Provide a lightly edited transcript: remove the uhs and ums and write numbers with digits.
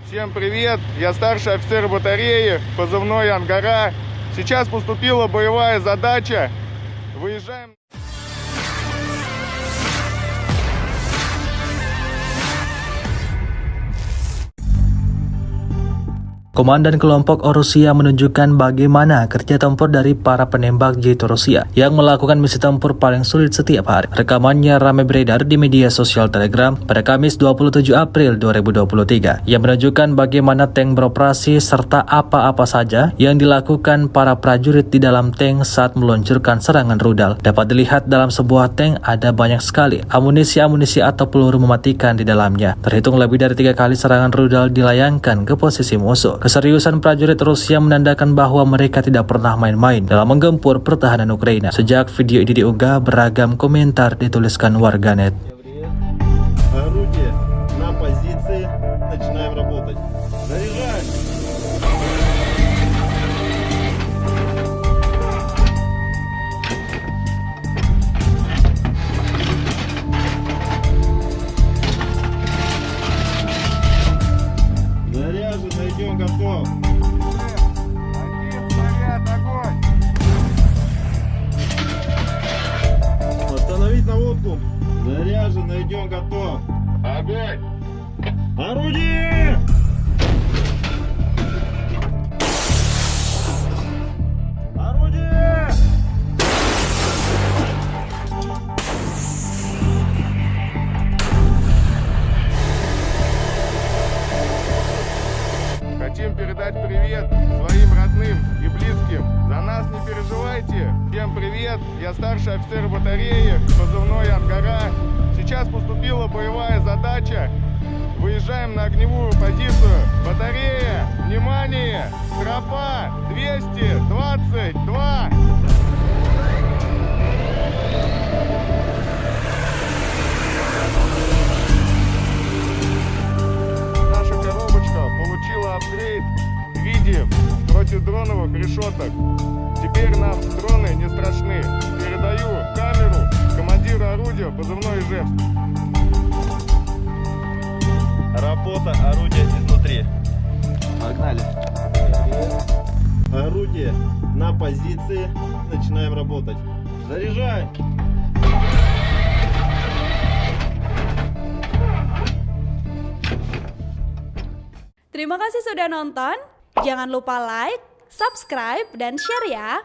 Всем привет, я старший офицер батареи, позывной «Ангара». Сейчас поступила боевая задача. Выезжаем. Komandan kelompok Orusia menunjukkan bagaimana kerja tempur dari para penembak jitu Rusia yang melakukan misi tempur paling sulit setiap hari. Rekamannya ramai beredar di media sosial Telegram pada Kamis 27 April 2023 yang menunjukkan bagaimana tank beroperasi serta apa-apa saja yang dilakukan para prajurit di dalam tank saat meluncurkan serangan rudal. Dapat dilihat dalam sebuah tank ada banyak sekali amunisi atau peluru mematikan di dalamnya. Terhitung lebih dari 3 kali serangan rudal dilayangkan ke posisi musuh. Keseriusan prajurit Rusia menandakan bahwa mereka tidak pernah main-main dalam menggempur pertahanan Ukraina. Sejak video ini diunggah, beragam komentar dituliskan warganet. Орудие на позиции. Начинаем работать. Заряжай! Заряжен, идем, готов. Один снаряд, огонь! Остановить наводку. Заряжен, идем, готов. Огонь! Орудие! Орудие! Хотим передать привет своим родным и близким. За нас не переживайте. Всем привет, я старший офицер батареи, позывной «Ангара». Сейчас поступила боевая задача. Выезжаем на огневую позицию. Батарея, внимание, тропа 222. Наша коробочка получила апгрейд в виде противодроновых решеток. Теперь нам дроны не страшны. Передаю камеру командиру орудия, позывной «Ижевск». Работа орудия изнутри. Погнали. Орудие на позиции. Начинаем работать. Заряжай! Terima kasih sudah nonton. Jangan lupa like, subscribe, dan share ya.